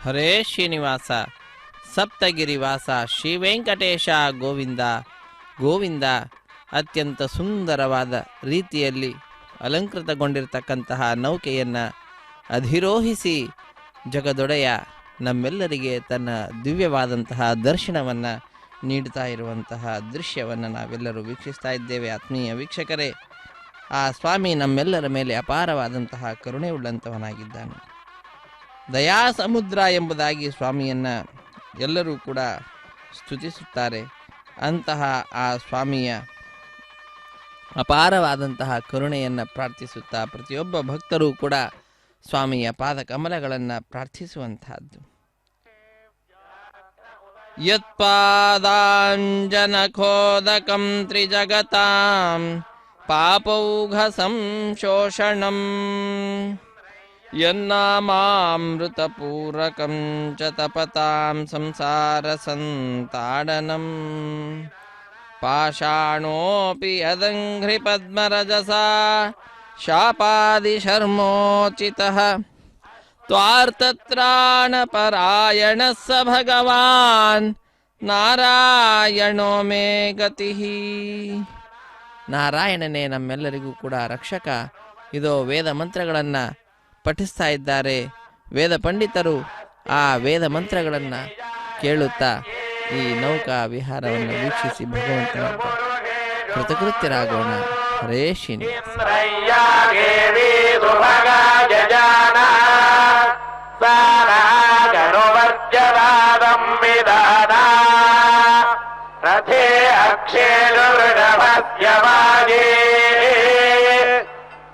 ಹರೇ ಶ್ರೀನಿವಾಸ ಸಪ್ತಗಿರಿವಾಸ ಶ್ರೀ ವೆಂಕಟೇಶ ಗೋವಿಂದ ಗೋವಿಂದ. ಅತ್ಯಂತ ಸುಂದರವಾದ ರೀತಿಯಲ್ಲಿ ಅಲಂಕೃತಗೊಂಡಿರತಕ್ಕಂತಹ ನೌಕೆಯನ್ನು ಅಧಿರೋಹಿಸಿ ಜಗದೊಡೆಯ ನಮ್ಮೆಲ್ಲರಿಗೆ ತನ್ನ ದಿವ್ಯವಾದಂತಹ ದರ್ಶನವನ್ನು ನೀಡುತ್ತಾ ಇರುವಂತಹ ದೃಶ್ಯವನ್ನು ನಾವೆಲ್ಲರೂ ವೀಕ್ಷಿಸ್ತಾ ಇದ್ದೇವೆ. ಆತ್ಮೀಯ ವೀಕ್ಷಕರೇ, ಆ ಸ್ವಾಮಿ ನಮ್ಮೆಲ್ಲರ ಮೇಲೆ ಅಪಾರವಾದಂತಹ ಕರುಣೆ ಉಳ್ಳಂಥವನಾಗಿದ್ದಾನೆ. ದಯಾ ಸಮುದ್ರ ಎಂಬುದಾಗಿ ಸ್ವಾಮಿಯನ್ನು ಎಲ್ಲರೂ ಕೂಡ ಸ್ತುತಿಸುತ್ತಾರೆ. ಅಂತಹ ಆ ಸ್ವಾಮಿಯ ಅಪಾರವಾದಂತಹ ಕರುಣೆಯನ್ನು ಪ್ರಾರ್ಥಿಸುತ್ತಾ ಪ್ರತಿಯೊಬ್ಬ ಭಕ್ತರೂ ಕೂಡ ಸ್ವಾಮಿಯ ಪಾದ ಕಮಲಗಳನ್ನು ಪ್ರಾರ್ಥಿಸುವಂತಹದ್ದು. ಯತ್ಪಾದಾಂಜನಖೋದಕಂ ತ್ರಿಜಗತಾಂ ಪಾಪೌಘ ಸಂಶೋಷಣಂ ಯನ್ನಾಮಾಮೃತಪೂರಕಂ ಚ ತಪತಾಂ ಸಂಸಾರ ಸಂತಾಡನಂ ಪಾಷಾಣೋಪಿ ಯದಂಘ್ರಿ ಪದ್ಮರಜಸಾ ಶಾಪಾದಿಶರ್ಮೋಚಿತಃ ತ್ವಾರ್ತತ್ರಾಣಪರಾಯಣ ಸ ಭಗವಾನ್ ನಾರಾಯಣೋ ಮೇ ಗತಿಃ. ನಾರಾಯಣನೇ ನಮ್ಮೆಲ್ಲರಿಗೂ ಕೂಡ ರಕ್ಷಕ. ಇದೋ ವೇದ ಮಂತ್ರಗಳನ್ನು ಪಠಿಸ್ತಾ ಇದ್ದಾರೆ ವೇದ ಪಂಡಿತರು. ಆ ವೇದ ಮಂತ್ರಗಳನ್ನು ಕೇಳುತ್ತಾ ಈ ನೌಕಾ ವಿಹಾರವನ್ನು ವೀಕ್ಷಿಸಿ ಭಗವಂತನ ಕೃತಕೃತ್ಯರಾಗೋಣ. ಹರೇ ಶ್ರೀನಿವಾಸ. ರಥೇ ಅಕ್ಷೇಣುರ್ಣಭಸ್ಯವಾಜೇ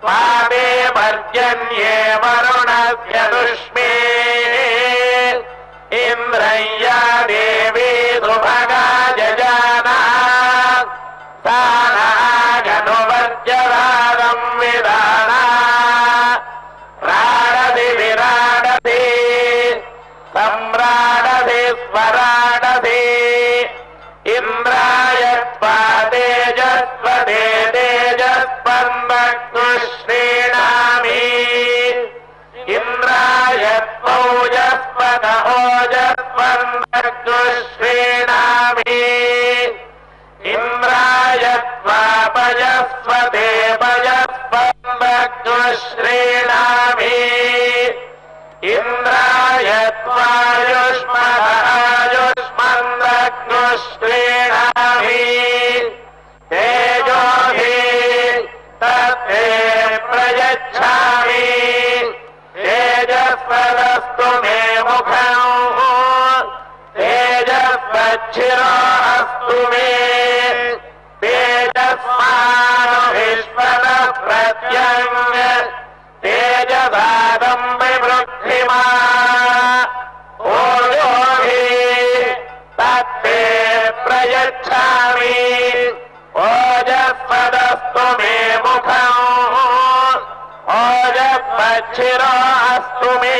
ಸ್ವಾಮೇ ಪರ್ಜನ್ಯೇ ವರುಣಸ್ಯ ದುಷ್ಮೇ ಇಂದ್ರಯ್ಯ ದೇವಿ ಸುಭಗಾ ಜಜಾನ ಸಾನಾಗನುವರ್ಜರಾದಂ ವಿಧಾನ ಪ್ರಾಣದಿ ವಿರಾಡದಿ ಸಮ್ರಾಡದಿ ಸ್ವರಾಡದಿ ಇಂದ್ರಾಯ ತೇಜಸ್ವದೇ ತೇಜಸ್ಪನ್ಮಶ್ರೀಣಾಮಿ ಇಂದ್ರಾಯ ಓಜಸ್ಪದ ಓಜಸ್ಪನ್ಮಶ್ರೀಣಾಮಿ ಇಂದ್ರಾಯ ಪಯಸ್ವದೇ ಪಯಸ್ಪನ್ಮಶ್ರೀಣಾಮಿ ಇಂದ್ರಾಯ ತ್ವಾಯುಷ್ಮದ ಆಯುಷ್ಮನ್ಮಶ್ರೀಣಾಮಿ ತೇಜೋಹಿ ತತ್ತೇ ಪ್ರಯಚ್ಛಾಮಿ ತೇಜಸ್ವದಸ್ತು ಮೇ ಮುಖಂ ತೇಜಸ್ವಚ್ಛಿರೋ ಅಸ್ತು ಮೇ ತೇಜಸ್ಮಾನೋ ವಿಶ್ವದ ಪ್ರತ್ಯಂಗ ತೇಜಸಾದಂ ವಿವೃದ್ಧಿಮಾ ಓಯೋಹಿ ತತ್ತೇ ಪ್ರಯಚ್ಛಾಮಿ ಓಜಸ್ಪದಸ್ತು ಮೇ ಮುಖಂ ಓಜಸ್ವಚ್ಛಿರೋ ಅಸ್ತು ಮೇ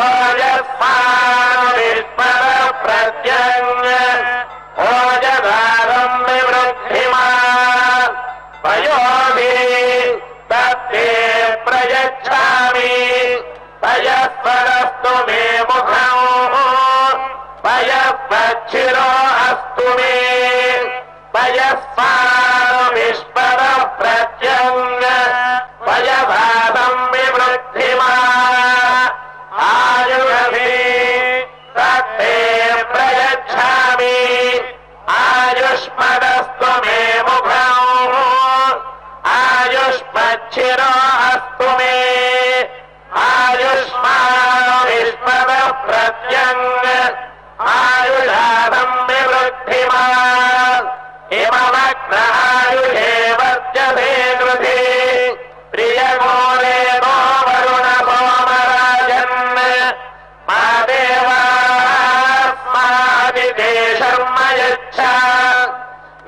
ಓಜಸ್ಮಾನೋ ವಿಶ್ವದ ಪ್ರತ್ಯಂಗ ಓಜಸಾದಂ ವಿವೃದ್ಧಿಮಾ ಪಯೋಧಿ ತತ್ತೇ ಪ್ರಯಚ್ಛಾಮಿ ಪಯಸ್ಪದಸ್ತು ಮೇ ಮುಖಂ ಪಯಸ್ಪಚ್ಛಿರೋ ಅಸ್ತು ಮೇ ಪಯಸ್ಮಾನೋ ವಿಶ್ವದ ಪ್ರತ್ಯಂಗ ಪಯಭಾಸಂ ವಿವೃದ್ಧಿಮಾ ಆಯುಷಿ ತತ್ತೇ ಪ್ರಯಚ್ಛಾಮಿ ಆಯುಷ್ಮದಸ್ತು ಮೇ ಮುಖಂ ಆಯುಷ್ಮಚ್ಛಿರೋ ಅಸ್ತು ಮೇ ಆಯುಷ್ಮಾನೋ ವಿಶ್ವದ ಪ್ರತ್ಯಂಗ ಆಯುಷಾದಂ ವಿವೃದ್ಧಿಮಾ ಹಿಮಮಗ್ನ ಆಯುಷೇ ವರ್ಜಸೇ ಕೃಧಿ ಪ್ರಿಯಗೋರೇ ನೋ ವರುಣ ಸೋಮರಾಜನ್ ಮಾ ದೇವಾಸ್ಮಾದಿತೆ ಶರ್ಮ ಯಚ್ಛ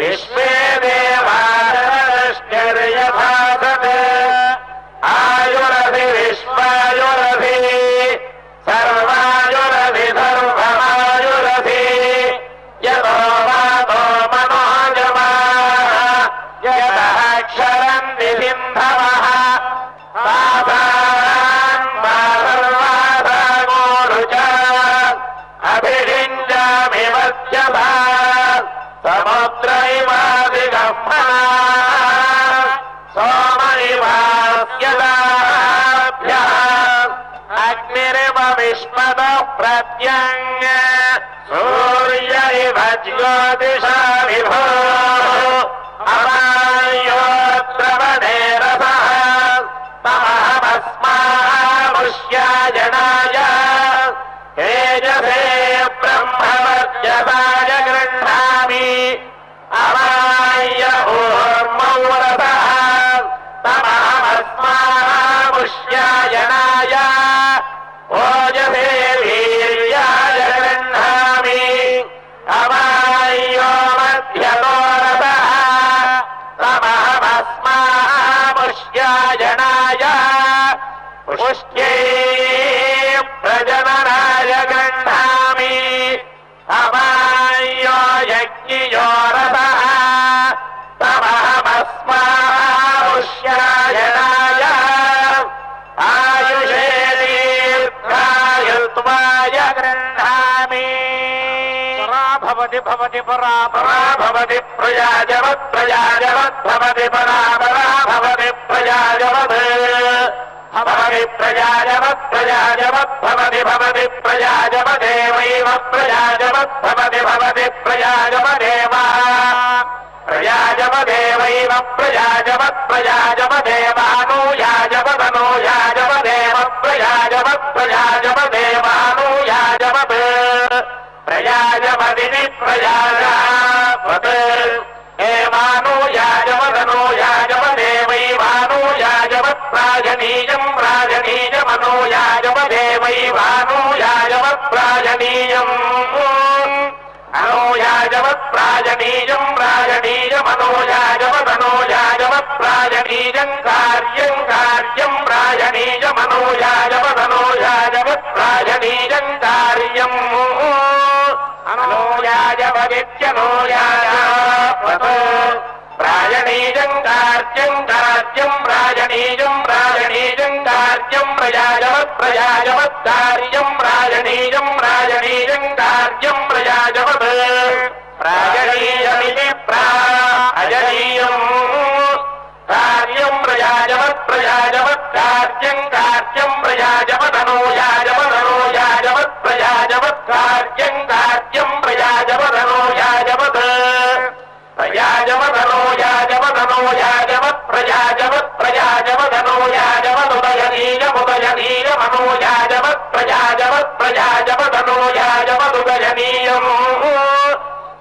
ವಿಶ್ವೇ ದೇವಾಶ್ಚರ್ಯ ಭಾಸತೆ विष्मत प्रत्यङ्ग सूर्य इव ज्योतिषा विभो अमायोत्रवणे रसः तमहमस्मामुष्याजनाय तेजसे ब्रह्मवर्चसाय गृह्णामि अमाय ऊर्मौ रसः तमहमस्मामुष्याजनाय ओजसे वीर्याय गृह्णामि अमायो मध्यतो रसः तमहमस्मामुष्याजनाय पुष्ट्यै प्रजननाय गृह्णामि अमायो यज्ञियो रसः तमहमस्मामुष्याजनाय आयुषे दीर्घायुत्वाय गृह्णामि भवति भवति परा परा भवति प्रजाजवत् प्रजाजवत् भवति परा परा भवति प्रजाजवत् भवति प्रजाजवत् प्रजाजवत् भवति भवति प्रजाजवदेवैव प्रजाजवत् भवति भवति प्रजाजवदेव प्रजाजवदेवैव प्रजाजवत् प्रजाजवदेवानुयाजवदनुयाजवदेव प्रजाजवत् प्रजाजवदेवानुयाजवत् प्रजाजवदिनि प्रजाजवत् एवानुयाजवदनुयाजवदेवैवानुयाजवत् प्राजनीयम् प्राजनीयमनुयाजवदेवैवानुयाजवत् प्राजनीयम् अनुयाजवत् प्राजनीयम् प्राजनीयमनुयाजवदनुयाजवत् प्राजनीयम् कार्यम् कार्यम् प्राजनीयमनुयाजवदनुयाजवत् प्राजनीयम् कार्यम् अनुयाजवदित्यनुयाजवत् प्राजनीयम् कार्यम् कार्यम् प्राजनीयम् प्राजनीयम् कार्यम् प्रजाजवत् प्रजाजवत् कार्यम् प्राजनीयम् प्राजनीयम् कार्यम् प्रजाजवत् प्राजनीयमिति प्राजनीयम् कार्यम् प्रजाजवत् प्रजाजवत् कार्यम् कार्यम् प्रजाजवदनुयाजवदनुयाजवत् प्रजाजवत् कार्यम् कार्यम् प्रजाजवदनुयाजवत् प्रजाजवदनुयाजवदनुयाजवत् प्रजाजवत् प्रजाजवदनुयाजवदुदयनीयमुदयनीयमनुयाजवत् प्रजाजवत् प्रजाजवदनुयाजवदुदयनीयम्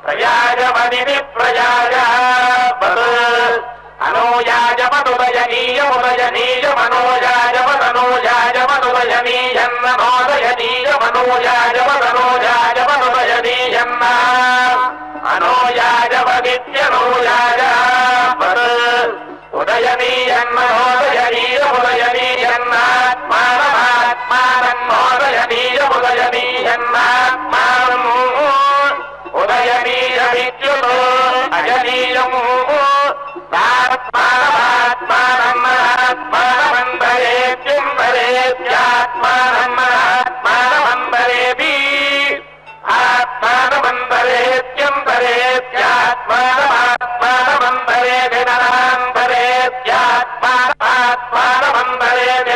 प्रजाजवदिनि प्रजाजवत् अनुयाजवदुदयनीयमुदयनीयमनुयाजवदनुयाजवदनुयाजवदनुयाजवदनुदयनीयम् अनुयाजवदित्यनुयाजवत् उदयनीयन्मोदयनीयमुदयनीयन्नात्मानमात्मानन्मोदयनीयमुदयनीयन्नात्मानम् उदयनीयमित्युतो अजनीयम् आत्मानमात्मानमन्धरेत्युन्दरेत्यात्मानमात्मानमन्धरेति आत्मानमन्धरेत्युन्दरेत्यात्मानमात्मानमन्धरेति नरान्तरेत्यात्मानमात्मानमन्धरेति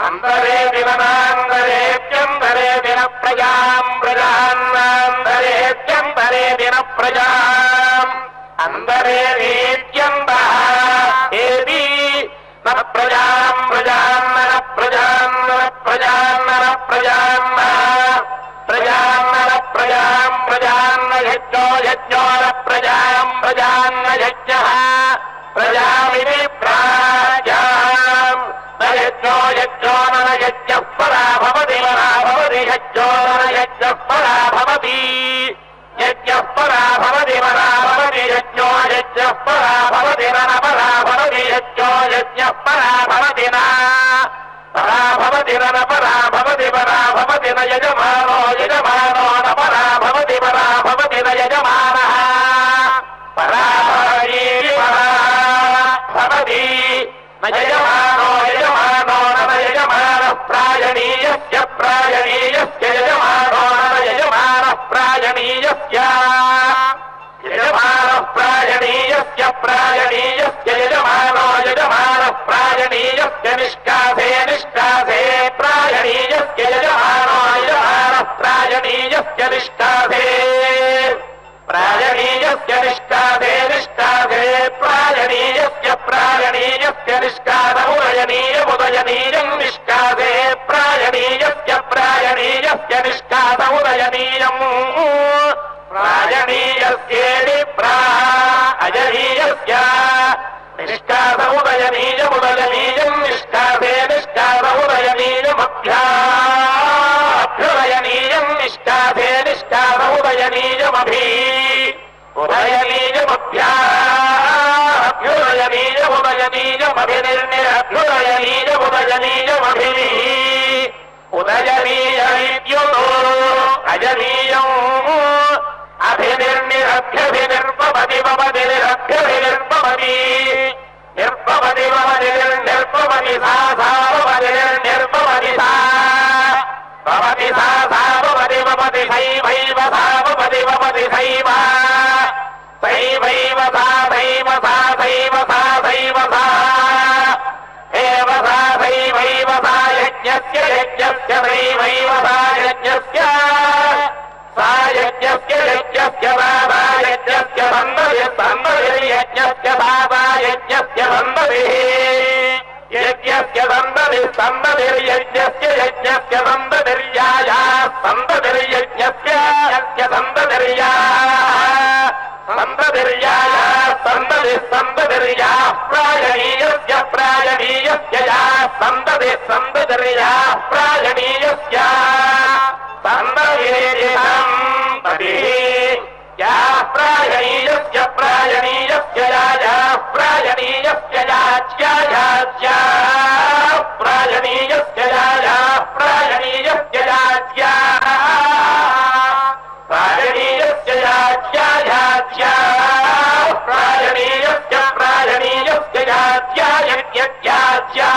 अन्तरेति नरान्तरेत्युन्दरेति न प्रजाम् प्रजान्नान्तरेत्युन्दरेति न प्रजाम् अन्तरेतीत्यन्तः एति न प्रजाम् प्रजान्न प्रजान्न प्रजान्न प्रजान्न प्रजान्न प्रजाम् प्रजान्न यज्ञो यज्ञो न प्रजाम् प्रजान्न यज्ञः प्रजामिति प्राजाम् न यज्ञो यज्ञो न यज्ञः परा भवति यज्ञो न यज्ञः परा भवति यज्ञः परा भवति परा भवति यज्ञो यज्ञः परा भवति न परा भवति यज्ञो यज्ञः परा भवति न परा भवति न परा भवति परा भवति न यजमानो यजमानो न परा भवति परा भवति न यजमानः परा भवति न यजमानो यजमानो न यजमानः प्राजनीयस्य प्राजनीयस्य यजमानो न यजमानः प्राजनीयस्य यजमानः प्राजनीयस्य प्राजनीयस्य यजमानो यजमानः प्राजनीयस्य निष्कासे निष्कासे प्राजनीयस्य प्रायणीयस्य निष्कासमुदयनीयमुदयनीयम् निष्कासे प्रायणीयस्य निष्कासमुदयनीयम् प्रायणीयस्येति प्रायणीयस्य निष्कासमुदयनीयमुदयनीयम् निष्कासे निष्कासमुदयनीयमभ्युदयनीयम् निष्कासे निष्कासमुदयनीयमभि उदयनीयमुदयनीयमभिनिर्निरभ्युदयनीयमुदयनीयमभिः उदयनीयमित्युतो अजनीयम् अभिनिर्निरभ्यभिनिर्पमति पमतिनिरभ्यभिनिर्पमति निर्पमति पमतिनिर्निर्पमति सा सावमतिनिर्निर्पमति सा पमति सा सावमति पमति सैवैव सावमति पमति सैव सैवैव सा सैव सा सैव सा सैव सा एव सा सैवैव सा यज्ञस्य सैवैव सा यज्ञस्य सा यज्ञस्य सा यज्ञस्य सन्दर्यज्ञस्य सा यज्ञस्य सन्दर्भिः यज्ञस्य सन्दर्भिर्यज्ञस्य सन्दर्याया सन्दर्यज्ञस्य सन्दर्या सन्दर्याया सन्दर्या प्रायणीयस्य या सन्दर्या प्रायणीयस्य सन्दर्येषाम् या प्रायणीयस्य या प्रायणीयस्य याच्या प्रायणीयस्य या प्रायणीयस्य याच्या प्रायणीयस्य याच्या प्रायणीयस्य याच्या यज्ञस्या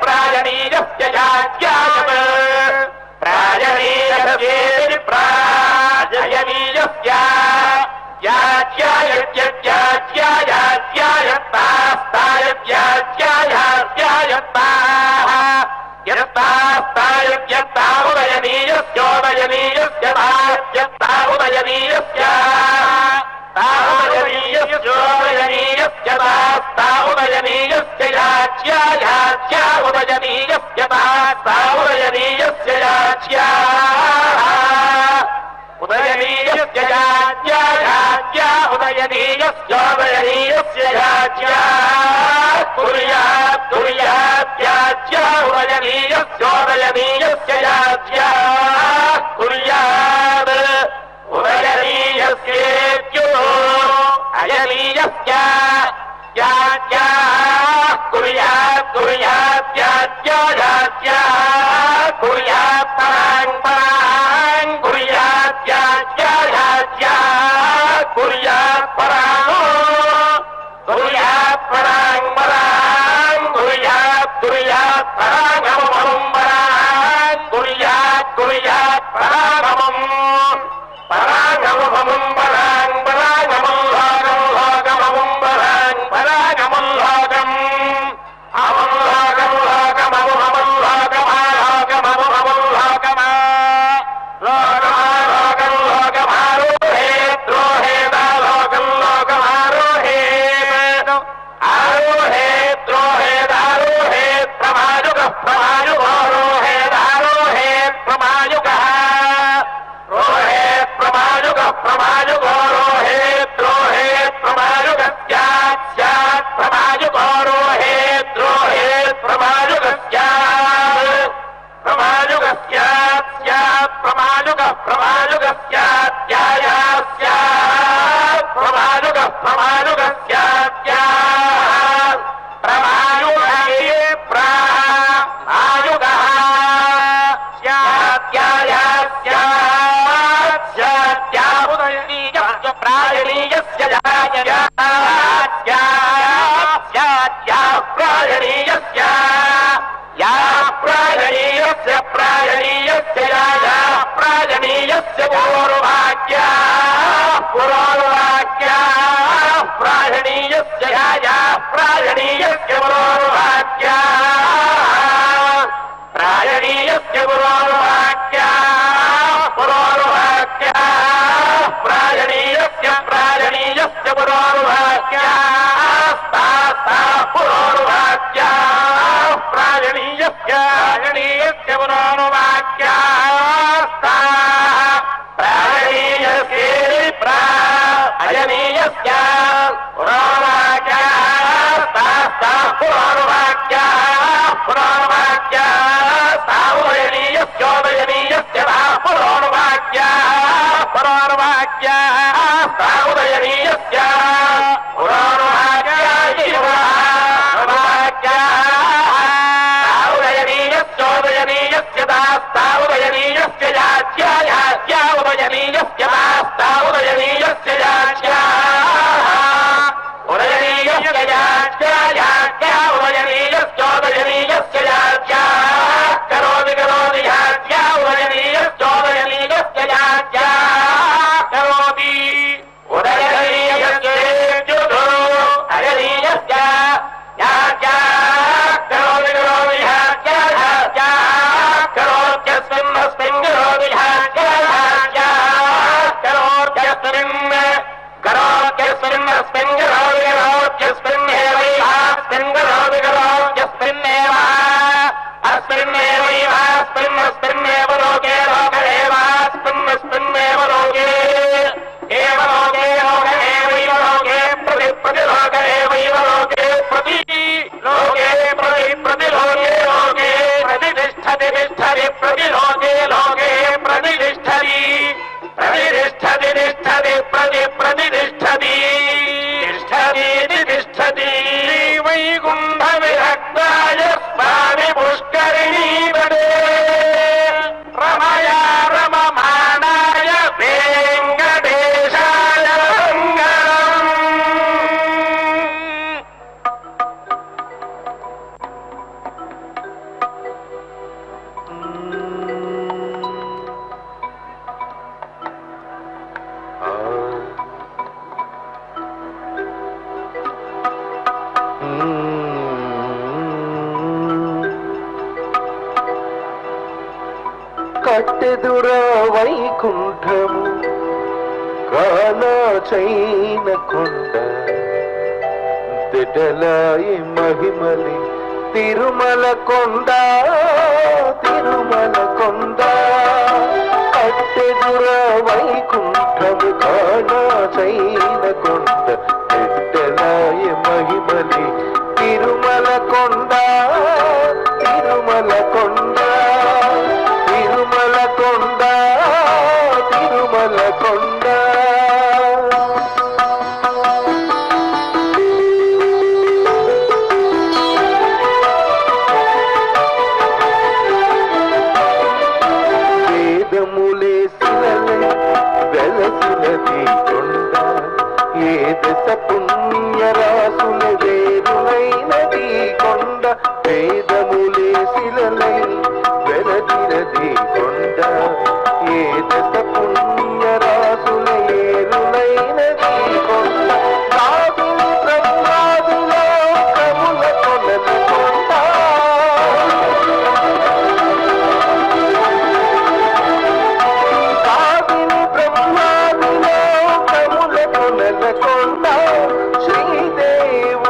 प्रायणीयस्य याच्या प्रायणीयस्येति प्रायणीयस्य याच्या यज्ञस्या याच्या यत्तास्ता उदयनीयस्योदयनीयस्य उदयनीयस्य उदयनीयस्योदयनीयस्य तास्ता उदयनीयस्य याच्या उदयनीयस्य तास्ता उदयनीयस्य याच्या उदयनीयस्य याच्या उदयनीयस्योदयनीयस्य याच्या कुर्यात् याच्या उदयनीयस्योदयनीयस्य याच्या कुर्यात् उदयनीयस्येत्युतो अयनीयस्य याच्या कुर्यात् याच्या कुर्यात् परां कुर्यात् याच्या कुर्यात् परां कुर्यात् परां कुर्यात् परागमम् कुर्यात् परागमम् परागमम् परागमम् लोकमम् परागमम् लोकम् अमम् लोकमारोहे द्रोहेदा लोकम् लोकमारोहेत् आरोहे द्रोहेदारोहेत् प्रमायुगः प्रमायुगोरोहेदारोहेत् प्रमायुगः रोहेत् प्रमायुगः प्रमायुगो रोहेत् द्रोहेत् प्रमायुगस्यात् स्यात् प्रमायुगोरोहेत् द्रोहेत् प्रमायुगस्यात् प्रमायुगस्यात् स्यात् प्रमायुगः प्रमायुगस्यात् स्यात् प्रमायुगः प्रमायुगस्यात् प्रमायुगे प्रायुगः स्यात् प्रायणीयस्य प्रायणीयस्य या प्रायणीयस्य प्रायणीयस्य पूर्ववाक्या प्रायणीयस्य या प्रायणीयस्य पूर्ववाक्या प्रायणीयस्य पूर्ववाक्या प्रायणीयस्य पुरोर्वाक्या प्रायणीयस्य पुराणवाक्यास्ता प्रायणीयस्य अयनीयस्य पुराणवाक्यास्ता पुराणवाक्यास्तावयनीयस्योदयनीयस्य पुराणवाक्यास्तावयनीयस्य उदयनीयस्य दास्तावदयनीयस्य याज्ञायाज्ञावदयनीयस्य दास्तावदयनीयस्य याज्ञा उदयनीयस्य याज्ञायाज्ञावदयनीयस्योदयनीयस्य याज्ञा करोति करोति याज्ञावदयनीयस्योदयनीयस्य याज्ञा करोति उदयनीयस्य जुदो अयनीयस्य याज्ञा करोति करोति याज्ञा करोत्यस्मिन् करोति याज्ञा करोत्यस्मिन् करोत्यस्मिन्नेव अस्मिन्नेव लोके लोक एवास्मिन्नेव लोके एव लोके लोक एवैव लोके प्रतिलोक एवैव लोके लोके प्रतिलोके लोके प्रतिष्ठति तिष्ठति प्रतिलोके लोके प्रतिष्ठति प्रतिष्ठति तिष्ठति वैकुण्ठविरक्ताय स्वामि पुष्करिणी तटे रमया रममाणाय वेङ्कटेशाय मङ्गलम्। కట్టెదుర వైకుంఠము కాలాచైన కొండ దిటలాయి మహిమలి తిరుమల కొండ కట్టెదుర వైకుంఠము కాలాచైన కొండ దిటలాయి మహిమలి తిరుమల కొండ వేదములే శిలలై వెలసినది కొండ ఏ దశ పుణ్యరాసుల వేరులైనది కొండ వేదములే శిలలై వెలసినది కొండ ఏ దశ పుణ్యరాసుల ఏరులైనది కొండ కాదులు బ్రహ్మాదులో కముల కొనది కొండ కాదిని బ్రహ్మాదులో కముల కొనల కొండ శ్రీదేవ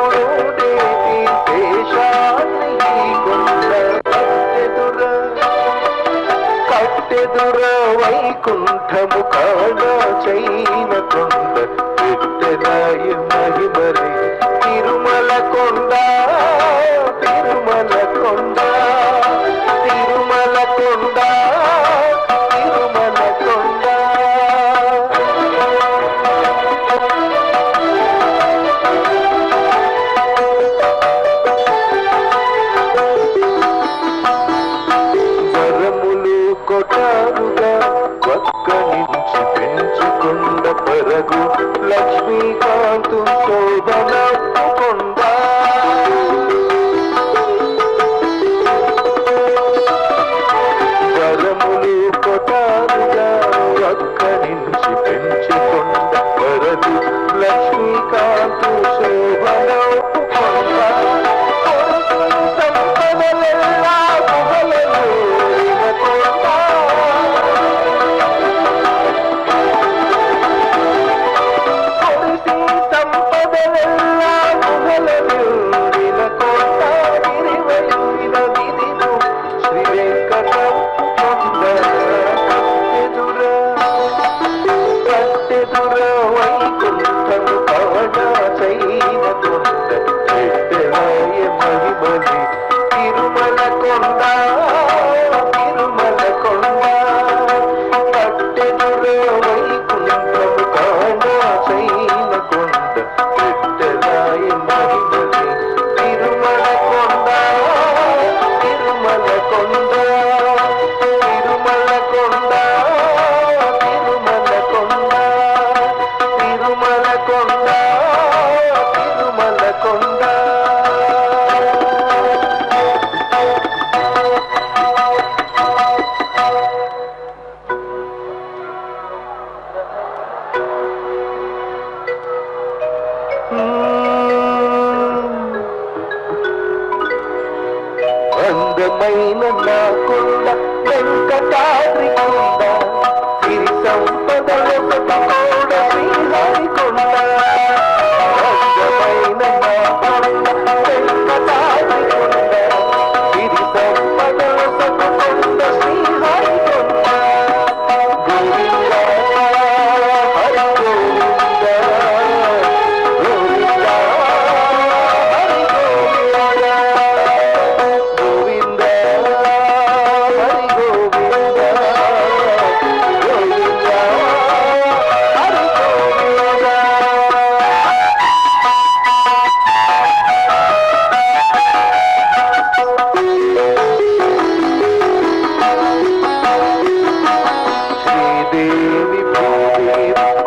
అందమైన నా కొండ వెంకటాద్రి కొండ సిరి సంపదలతో కూడా శ్రీహరి కొండ అందమైన నా కొండ వెంకటాద్రి కొండ సిరి సంపదలతో కూడా శ్రీహరి కొండ గోవింద హరి గోవింద గోవింద హరి గోవింద గోవింద హరి గోవింద గోవింద హరి గోవింద. శ్రీదేవి భూదేవి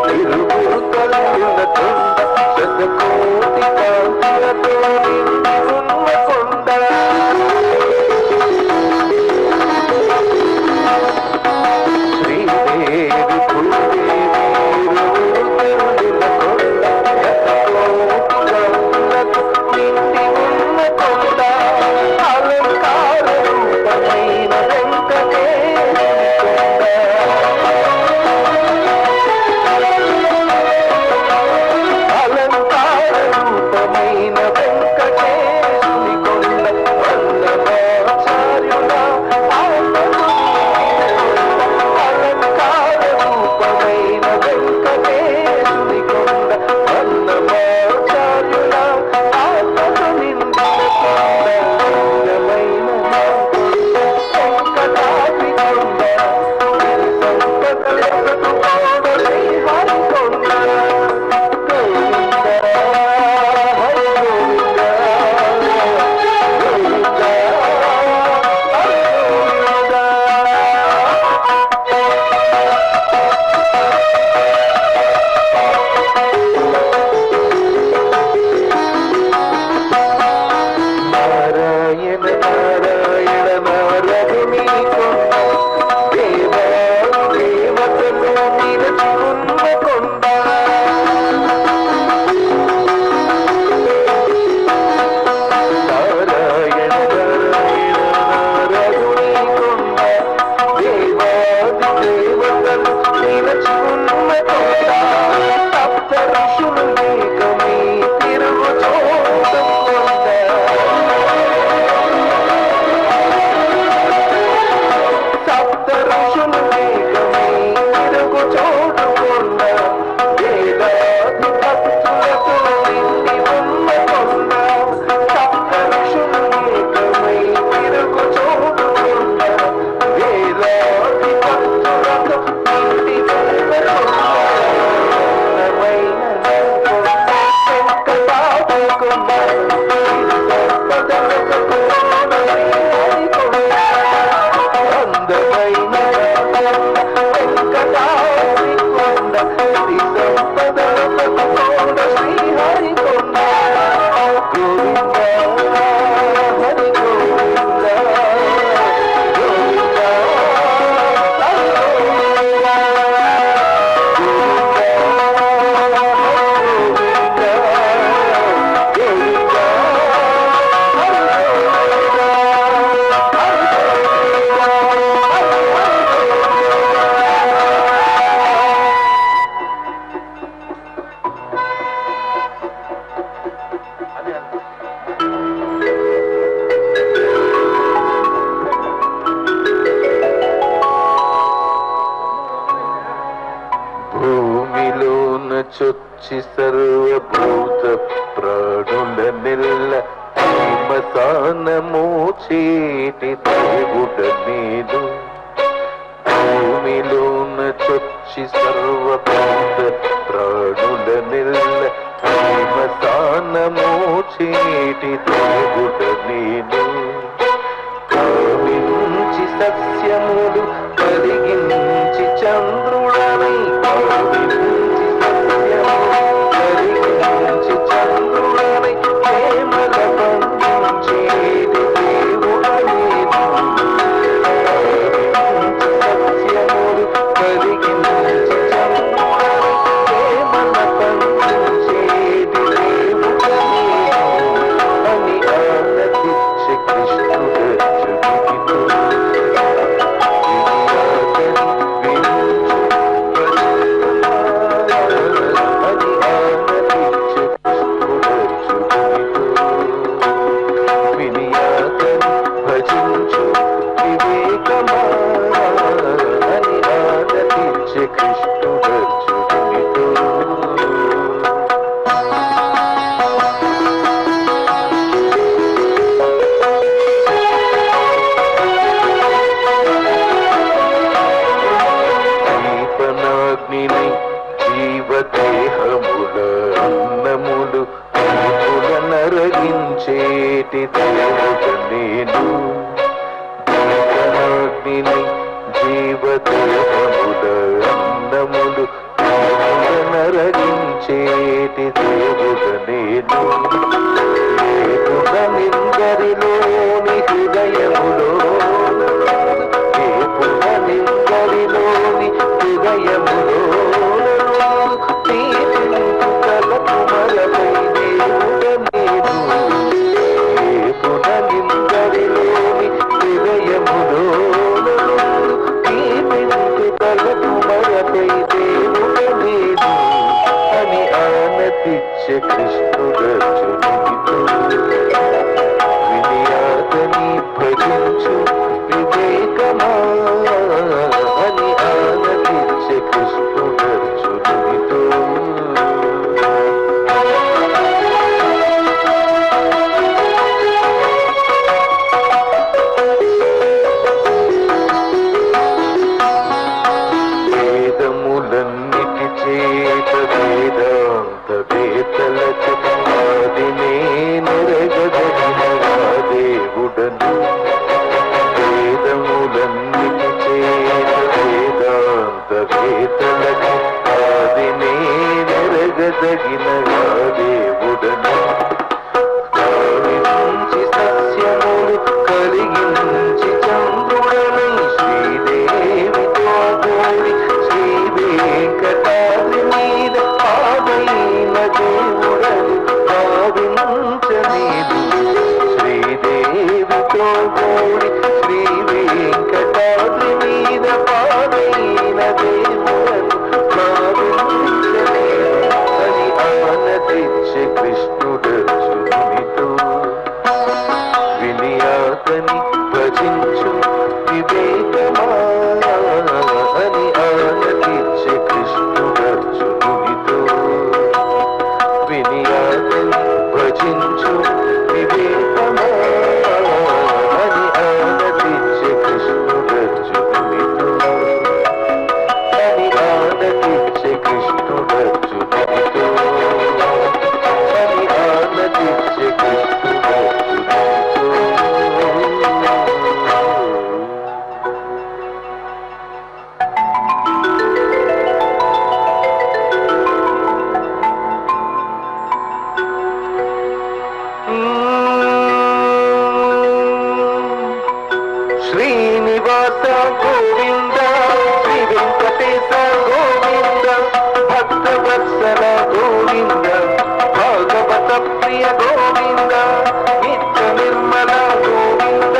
తిరుగు తల్లుల కొండ శతకోటి కాంతులతో నిండి ఉన్న కొండ శ్రీదేవి భూదేవి తిరుగు తల్లుల కొండ శతకోటి కాంతులతో నిండి ఉన్న కొండ అలంకార రూపమైన వెంకటేశ్వరి కొండ అలంకార రూపమైన వెంకటేశుని కొండ వల్లభాచార్యుల అలంకార రూపమైన వెంకటేశుని కొండ వల్లభాచార్యుల ఆత్మకు నిండిన కొండ అందమైన నా కొండ వెంకటాద్రి కొండ సిరి సంపదలతో కూడా శ్రీహరి కొండ గోవింద హరి గోవింద గోవింద హరి గోవింద. నారాయణ నారాయణ నారదుని కొండ దేవాది దేవతలు నిలుచుకున్న కొండ నారాయణ నారాయణ నారదుని కొండ దేవాది దేవతలు నిలుచుకున్న కొండ సప్త ఋషులు ఏకమై తిరుగు చోట కొండ సప్త ఋషులు ఏకమై తిరుగు చోటు కొండ వేదాది భక్తులతో నిండి ఉన్న కొండ సప్త ఋషులు ఏకమై తిరుగు చోటు కొండ వేదాది భక్తులతో నిండి ఉన్న కొండ అందమైన నా కొండ వెంకటాద్రి కొండ సిరి సంపదలతో కూడా శ్రీహరి కొండ అందమైన వెంకటాద్రి కొండ సిరి సంపదలతో కూడా శ్రీహరి కొండ గోవింద హరి గోవింద గోవింద హరి గోవింద గోవింద హరి గోవింద భూమిలోన చొచ్చి సర్వభూత ప్రాణుల నెల్ల శ్మశానము చేటి దేవుడ నేను భూమిలోన చొచ్చి సర్వభూత ప్రాణుల నెల్ల శ్మశానము చేటి దేవుడ నేను కావించి సస్యములు కలిగించి చంద్రుడనై కావించి సస్యములు కలిగించి చంద్రుడనై ప్రేమల పంచేటి దేవుడ నేను కావించి సస్యములు కలిగించి చంద్రుడనై ప్రేమల పంచేటి దేవుడ నేను అని ఆనతి నేను జీవనాగ్నిని జీవదేహముల అన్నములు నరగించేటి దేవుడ నేను ఏపున నిందరిలోని హృదయములో ఏపున నిందరిలోని హృదయములో తలకు మరపై దేవుడ నేను ఏపున నిందరిలోని హృదయములో తలకు మరపై దేవుడ నేను అని ఆనతిచ్చే కృష్ణుడర్జునుడితో వినియాతని భజించు వివేకమా అని ఆనతిచ్చే కృష్ణుడర్జునుడితో వేదములన్నిటి చేత వేదాంత వేతలకు ఆదినే నెరగదగిన దేవుడను వేదములన్నిటి చేత వేదాంత వేతలకు ఆదినే నెరగదగిన దేవుడను కావించి సస్యములు కలిగించి చంద్రుడని శ్రీదేవితో గోరి శ్రీ వెంకటాద్రి మీద ఆదైన దేవుడను భావించలేదు శ్రీదేవితో గోరి శ్రీ వెంకటాద్రి మీద ఆదైన దేవుడను భావించలేదు అని ఆనతిచ్చే కృష్ణుడర్జునునితో వినియాతని భజించు వివేకమా అని ఆనతిచ్చే కృష్ణుడర్జునునితో వినియాతని భజించు వివేకమా అని ఆనతిచ్చే కృష్ణుడర్జునునితో అని ఆనతిచ్చే కృష్ణుడర్జునునితో అని ఆనతిచ్చే కృష్ణుడర్జునునితో శ్రీనివాస గోవింద శ్రీ వెంకటేశ గోవింద భక్తవత్సల గోవింద భాగవత ప్రియ గోవింద నిత్య నిర్మల గోవింద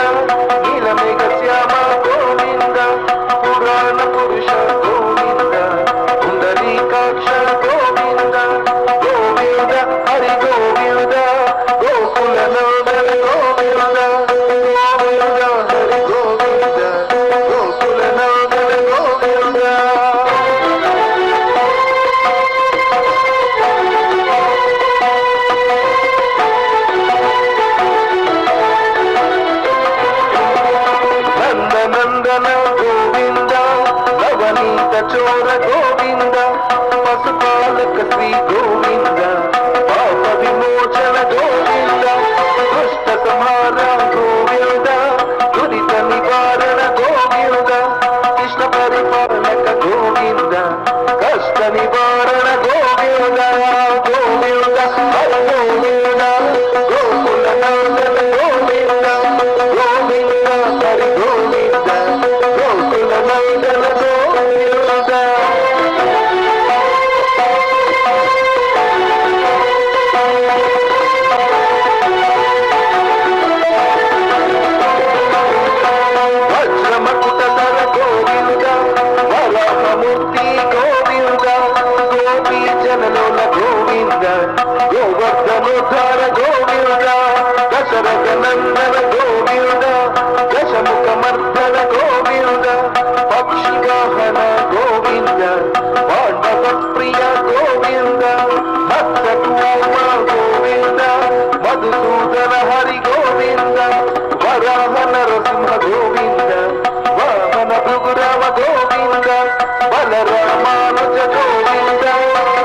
నీలమేఘ శ్యామ గోవింద పురాణ పురుష గోవింద పుండరీకాక్ష గోవింద గోవింద హరి గోవింద గోకుల నందన గోవింద గోవింద హరి గోవింద గోకుల నందన గోవింద నందనందన గోవింద నవనీత చోర గోవింద పశుపాలక శ్రీ గోవింద పాప విమోచన గోవింద దుష్ట సంహార గోవింద దురిత నివారణ గోవింద కృష్ణ పరిపాలక గోవింద కష్ట నివారణ గోవింద గోవింద హరి గోవింద గోకుల నందన గోవింద గోవింద హరి గోవింద గోకుల నందన గోవింద వజ్రమకుటధర గోవింద వరాహమూర్తి గోవింద గోపీ జనలోల గోవింద గోవర్ధనోద్ధార గోవింద దశరథ నందన గోవింద దశముఖమర్దన గోవింద పక్షి వాహన గోవింద పాండవ ప్రియ గోవింద మత్స్యకూర్మ గోవింద మధుసూదన హరి గోవింద వరాహ నరసింహ గోవింద వామన భృగురామ గోవింద బలరామానుజ గోవింద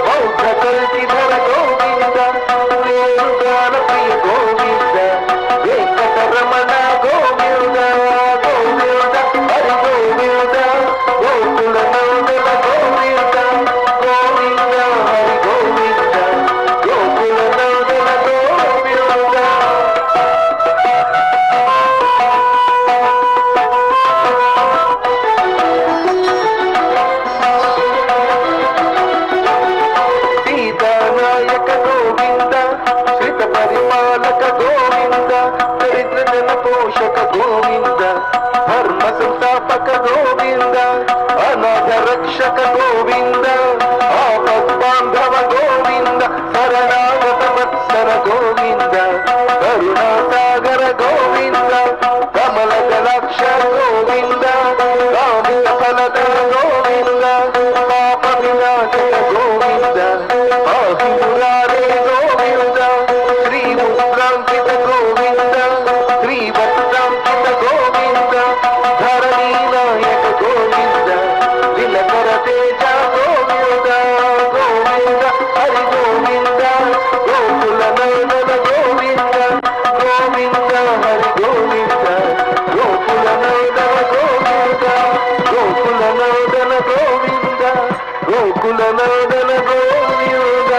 బౌద్ధ కల్కిధర గోవింద వేణుగాన ప్రియ గోవింద వెంకటర ರಮಣ ಗೋವಿಂದ ಗೋವಿಂದ ಹರಿ ಗೋವಿಂದ ಗೋಕುಲ ನಂದನ ಗೋವಿಂದ ಗೋವಿಂದ ಹರಿ ಗೋವಿಂದ ಗೋಕುಲ ನಂದನ ಗೋವಿಂದ. ಸೀತಾನಾಯಕ ಗೋವಿಂದ ಶ್ರಿತ ಪರಿಪಾಲಕ ಗೋವಿಂದ ಚರಿತ್ರ ಜನ ಪೋಷಕ ಗೋವಿಂದ ಧರ್ಮ ಸಂಸ್ಥಾಪಕ ಗೋವಿಂದ ಅನಾಥ ರಕ್ಷಕ ಗೋವಿಂದ ಆಪತ್ ಬಾಂಧವ ಗೋವಿಂದ ಶರಣಾಗತ ವತ್ಸರ ಗೋವಿಂದ ಕರುಣಾಸಾಗರ ಗೋವಿಂದ ಕಮಲ ಜಲಾಕ್ಷ ಗೋವಿಂದ ಕಾಮಿತ ಫಲದ ಗೋವಿಂದ ಪಾಪ ವಿನಾಶಕ ಗೋವಿಂದ ಪಾಹಿ ಮುರಾರೇ ಗೋವಿಂದ ಶ್ರೀ ಮುದ್ರಾಂಕಿತ ಗೋವಿಂದ ಶ್ರೀ ಭಕ್ತಾಂಕಿತ ಗೋವಿಂದ ಧರಣಿ ನಾಯಕ ಗೋವಿಂದ ದಿನಕರ ತೇಜ ಗೋವಿಂದ ಗೋವಿಂದ ಹರಿ ಗೋವಿಂದ ಗೋಕುಲ ನಂದನ ಗೋವಿಂದ ಗೋವಿಂದ ಹರಿ ಗೋವಿಂದ ಗೋಕುಲ ನಂದನ ಗೋವಿಂದ ಗೋಕುಲ ನಂದನ ಗೋವಿಂದ ಗೋಕುಲ ನಂದನ ಗೋವಿಂದ.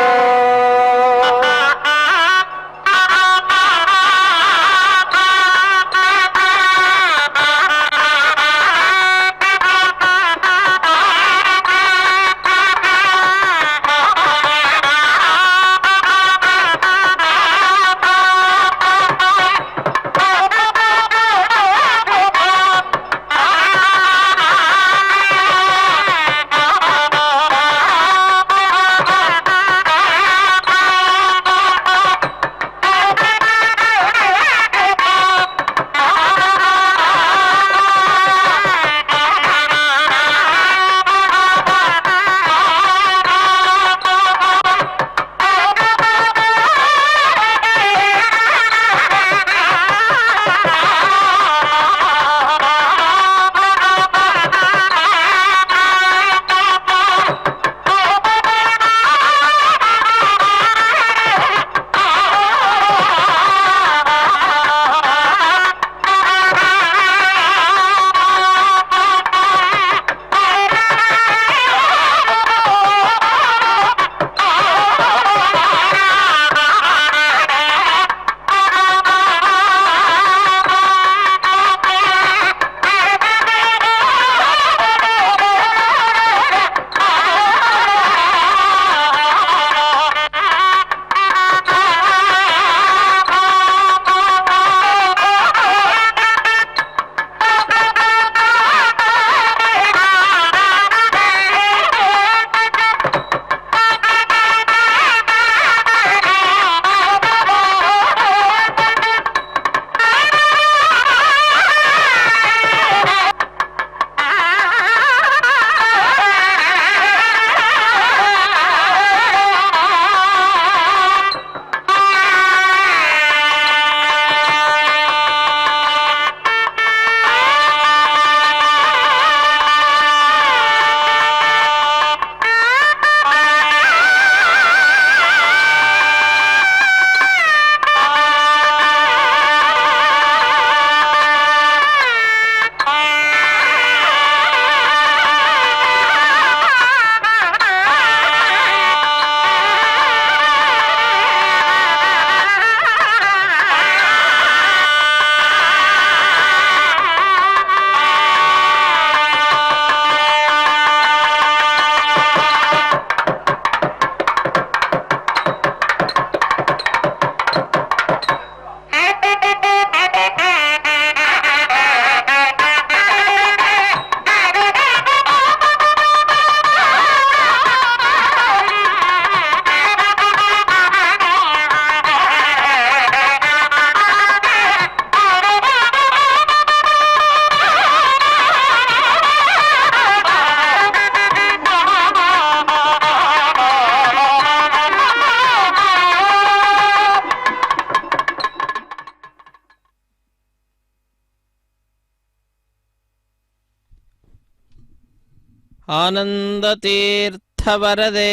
ಆನಂದತೀರ್ಥವರದೆ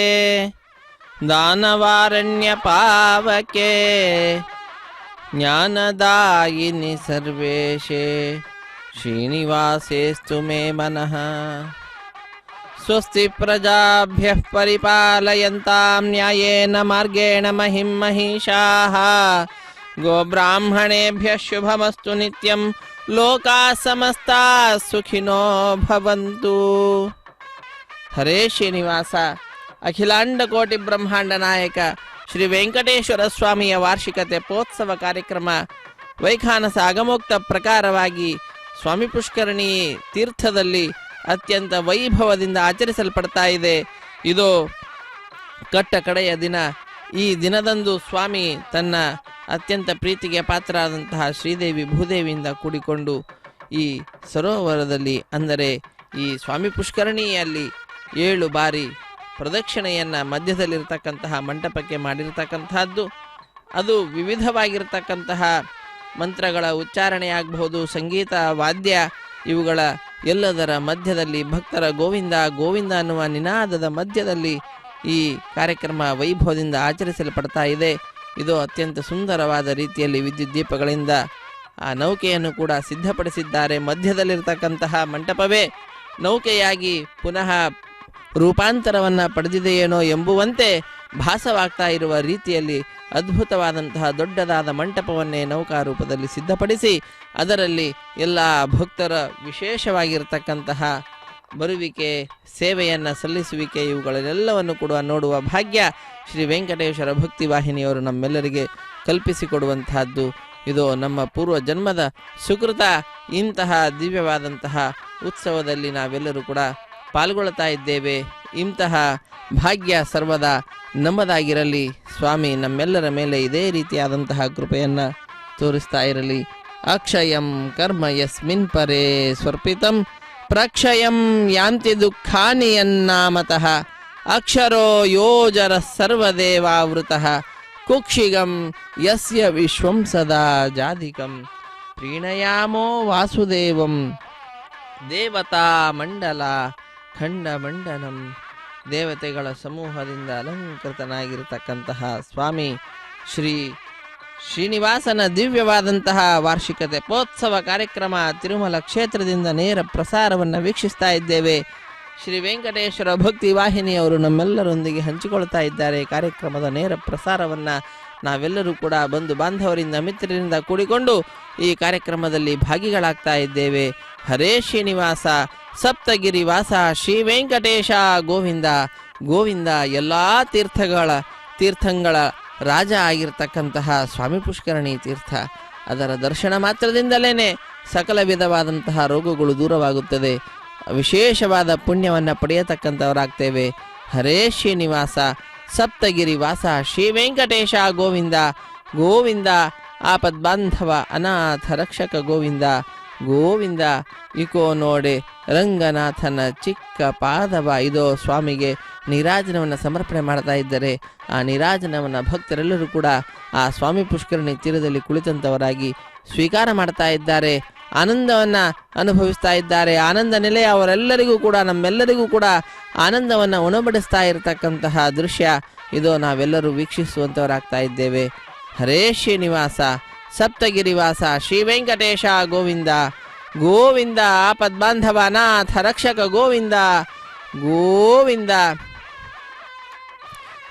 ದಾನವಾರಣ್ಯ ಪಾವಕೆ ಜ್ಞಾನದಾಯಿನಿ ಸರ್ವೇಶೇ ಶ್ರೀನಿವಾಸೇಸ್ತು ಮೇ ಮನಃ. ಸ್ವಸ್ತಿ ಪ್ರಜಾಭ್ಯಃ ಪರಿಪಾಲಯಂತಾಂ ನ್ಯಾಯೇನ ಮಾರ್ಗೇಣ ಮಹಿಂ ಮಹಿಷಾಃ. ಗೋಬ್ರಾಹ್ಮಣೇಭ್ಯಃ ಶುಭಮಸ್ತು ನಿತ್ಯಂ. ಲೋಕಾಃ ಸಮಸ್ತಾಃ ಸುಖಿನೋ ಭವಂತು. ಹರೇ ಶ್ರೀನಿವಾಸ. ಅಖಿಲಾಂಡ ಕೋಟಿ ಬ್ರಹ್ಮಾಂಡ ನಾಯಕ ಶ್ರೀ ವೆಂಕಟೇಶ್ವರ ಸ್ವಾಮಿಯ ವಾರ್ಷಿಕ ತೆಪ್ಪೋತ್ಸವ ಕಾರ್ಯಕ್ರಮ ವೈಖಾನಸ ಅಗಮೋಕ್ತ ಪ್ರಕಾರವಾಗಿ ಸ್ವಾಮಿ ಪುಷ್ಕರಣಿ ತೀರ್ಥದಲ್ಲಿ ಅತ್ಯಂತ ವೈಭವದಿಂದ ಆಚರಿಸಲ್ಪಡ್ತಾ ಇದೆ. ಇದು ಕಟ್ಟ ಕಡೆಯ ದಿನ. ಈ ದಿನದಂದು ಸ್ವಾಮಿ ತನ್ನ ಅತ್ಯಂತ ಪ್ರೀತಿಗೆ ಪಾತ್ರರಾದಂತಹ ಶ್ರೀದೇವಿ ಭೂದೇವಿಯಿಂದ ಕೂಡಿಕೊಂಡು ಈ ಸರೋವರದಲ್ಲಿ, ಅಂದರೆ ಈ ಸ್ವಾಮಿ ಪುಷ್ಕರಣಿಯಲ್ಲಿ 7 ಬಾರಿ ಪ್ರದಕ್ಷಿಣೆಯನ್ನು ಮಧ್ಯದಲ್ಲಿರ್ತಕ್ಕಂತಹ ಮಂಟಪಕ್ಕೆ ಮಾಡಿರ್ತಕ್ಕಂತಹದ್ದು. ಅದು ವಿವಿಧವಾಗಿರ್ತಕ್ಕಂತಹ ಮಂತ್ರಗಳ ಉಚ್ಚಾರಣೆಯಾಗಬಹುದು, ಸಂಗೀತ, ವಾದ್ಯ, ಇವುಗಳ ಎಲ್ಲದರ ಮಧ್ಯದಲ್ಲಿ ಭಕ್ತರ ಗೋವಿಂದ ಗೋವಿಂದ ಅನ್ನುವ ನಿನಾದದ ಮಧ್ಯದಲ್ಲಿ ಈ ಕಾರ್ಯಕ್ರಮ ವೈಭವದಿಂದ ಆಚರಿಸಲ್ಪಡ್ತಾ ಇದೆ. ಇದು ಅತ್ಯಂತ ಸುಂದರವಾದ ರೀತಿಯಲ್ಲಿ ವಿದ್ಯುತ್ ದೀಪಗಳಿಂದ ಆ ನೌಕೆಯನ್ನು ಕೂಡ ಸಿದ್ಧಪಡಿಸಿದ್ದಾರೆ. ಮಧ್ಯದಲ್ಲಿರ್ತಕ್ಕಂತಹ ಮಂಟಪವೇ ನೌಕೆಯಾಗಿ ಪುನಃ ರೂಪಾಂತರವನ್ನು ಪಡೆದಿದೆಯೇನೋ ಎಂಬುವಂತೆ ಭಾಸವಾಗ್ತಾ ಇರುವ ರೀತಿಯಲ್ಲಿ ಅದ್ಭುತವಾದಂತಹ ದೊಡ್ಡದಾದ ಮಂಟಪವನ್ನೇ ನೌಕಾ ರೂಪದಲ್ಲಿ ಸಿದ್ಧಪಡಿಸಿ ಅದರಲ್ಲಿ ಎಲ್ಲ ಭಕ್ತರ ವಿಶೇಷವಾಗಿರ್ತಕ್ಕಂತಹ ಬರುವಿಕೆ, ಸೇವೆಯನ್ನು ಸಲ್ಲಿಸುವಿಕೆ, ಇವುಗಳೆಲ್ಲವನ್ನು ಕೂಡ ನೋಡುವ ಭಾಗ್ಯ ಶ್ರೀ ವೆಂಕಟೇಶ್ವರ ಭಕ್ತಿ ವಾಹಿನಿಯವರು ನಮ್ಮೆಲ್ಲರಿಗೆ ಕಲ್ಪಿಸಿಕೊಡುವಂತಹದ್ದು. ಇದು ನಮ್ಮ ಪೂರ್ವ ಜನ್ಮದ ಸುಕೃತ. ಇಂತಹ ದಿವ್ಯವಾದಂತಹ ಉತ್ಸವದಲ್ಲಿ ನಾವೆಲ್ಲರೂ ಕೂಡ ಪಾಲ್ಗೊಳ್ತಾ ಇದ್ದೇವೆ. ಇಂತಹ ಭಾಗ್ಯ ಸರ್ವದಾ ನಮ್ಮದಾಗಿರಲಿ. ಸ್ವಾಮಿ ನಮ್ಮೆಲ್ಲರ ಮೇಲೆ ಇದೇ ರೀತಿಯಾದಂತಹ ಕೃಪೆಯನ್ನು ತೋರಿಸ್ತಾ ಇರಲಿ. ಅಕ್ಷಯಂ ಕರ್ಮ ಯಸ್ಮಿನ್ ಪರೇ ಸ್ವರ್ಪಿತಂ ಪ್ರಕ್ಷಯಂ ಯಾಂತಿ ದುಃಖಾನಿ ಯನ್ನಾಮತಃ. ಅಕ್ಷರೋ ಯೋಜರ ಸರ್ವದೇವಾವೃತಃ ಕುಕ್ಷಿಗಂ ಯಸ್ಯ ವಿಶ್ವಂ ಸದಾ ಜಾಧಿಕಂ. ಪ್ರೀಣಯಾಮೋ ವಾಸುದೇವಂ ದೇವತಾ ಮಂಡಲ ಖಂಡಮಂಡನಂ. ದೇವತೆಗಳ ಸಮೂಹದಿಂದ ಅಲಂಕೃತನಾಗಿರತಕ್ಕಂತಹ ಸ್ವಾಮಿ ಶ್ರೀ ಶ್ರೀನಿವಾಸನ ದಿವ್ಯವಾದಂತಹ ವಾರ್ಷಿಕ ತೆಪ್ಪೋತ್ಸವ ಕಾರ್ಯಕ್ರಮ ತಿರುಮಲ ಕ್ಷೇತ್ರದಿಂದ ನೇರ ಪ್ರಸಾರವನ್ನು ವೀಕ್ಷಿಸ್ತಾ ಇದ್ದೇವೆ. ಶ್ರೀ ವೆಂಕಟೇಶ್ವರ ಭಕ್ತಿ ವಾಹಿನಿಯವರು ನಮ್ಮೆಲ್ಲರೊಂದಿಗೆ ಹಂಚಿಕೊಳ್ತಾ ಇದ್ದಾರೆ. ಕಾರ್ಯಕ್ರಮದ ನೇರ ಪ್ರಸಾರವನ್ನು ನಾವೆಲ್ಲರೂ ಕೂಡ ಬಂಧು ಬಾಂಧವರಿಂದ ಮಿತ್ರರಿಂದ ಕೂಡಿಕೊಂಡು ಈ ಕಾರ್ಯಕ್ರಮದಲ್ಲಿ ಭಾಗಿಗಳಾಗ್ತಾ ಇದ್ದೇವೆ. ಹರೇ ಶ್ರೀನಿವಾಸ. ಸಪ್ತಗಿರಿ ವಾಸ ಶ್ರೀ ವೆಂಕಟೇಶ ಗೋವಿಂದ ಗೋವಿಂದ. ಎಲ್ಲ ತೀರ್ಥಂಗಳ ರಾಜ ಆಗಿರ್ತಕ್ಕಂತಹ ಸ್ವಾಮಿ ಪುಷ್ಕರಣಿ ತೀರ್ಥ, ಅದರ ದರ್ಶನ ಮಾತ್ರದಿಂದಲೇ ಸಕಲ ವಿಧವಾದಂತಹ ರೋಗಗಳು ದೂರವಾಗುತ್ತದೆ. ವಿಶೇಷವಾದ ಪುಣ್ಯವನ್ನು ಪಡೆಯತಕ್ಕಂಥವರಾಗ್ತೇವೆ. ಹರೇ ಶ್ರೀನಿವಾಸ. ಸಪ್ತಗಿರಿ ವಾಸ ಶ್ರೀ ವೆಂಕಟೇಶ ಗೋವಿಂದ ಗೋವಿಂದ. ಆಪದ್ಬಾಂಧವ ಅನಾಥ ರಕ್ಷಕ ಗೋವಿಂದ ಗೋವಿಂದ. ಇಕೋ ನೋಡೆ ರಂಗನಾಥನ ಚಿಕ್ಕ ಪಾದವ. ಇದೋ ಸ್ವಾಮಿಗೆ ನೀರಾಜನವನ್ನು ಸಮರ್ಪಣೆ ಮಾಡ್ತಾ ಇದ್ದರೆ ಆ ನೀರಾಜನವನ್ನು ಭಕ್ತರೆಲ್ಲರೂ ಕೂಡ ಆ ಸ್ವಾಮಿ ಪುಷ್ಕರಣಿ ತೀರದಲ್ಲಿ ಕುಳಿತಂಥವರಾಗಿ ಸ್ವೀಕಾರ ಮಾಡ್ತಾ ಇದ್ದಾರೆ, ಆನಂದವನ್ನು ಅನುಭವಿಸ್ತಾ ಇದ್ದಾರೆ. ಆನಂದ ನಿಲಯ ಅವರೆಲ್ಲರಿಗೂ ಕೂಡ, ನಮ್ಮೆಲ್ಲರಿಗೂ ಕೂಡ ಆನಂದವನ್ನು ಉಣಬಡಿಸ್ತಾ ಇರತಕ್ಕಂತಹ ದೃಶ್ಯ ಇದು ನಾವೆಲ್ಲರೂ ವೀಕ್ಷಿಸುವಂಥವರಾಗ್ತಾ ಇದ್ದೇವೆ. ಹರೇ ಶ್ರೀನಿವಾಸ. ಸಪ್ತಗಿರಿವಾಸ ಶ್ರೀ ವೆಂಕಟೇಶ ಗೋವಿಂದ ಗೋವಿಂದ. ಆಪದ್ಬಾಂಧವ ಅನಾಥ ರಕ್ಷಕ ಗೋವಿಂದ ಗೋವಿಂದ.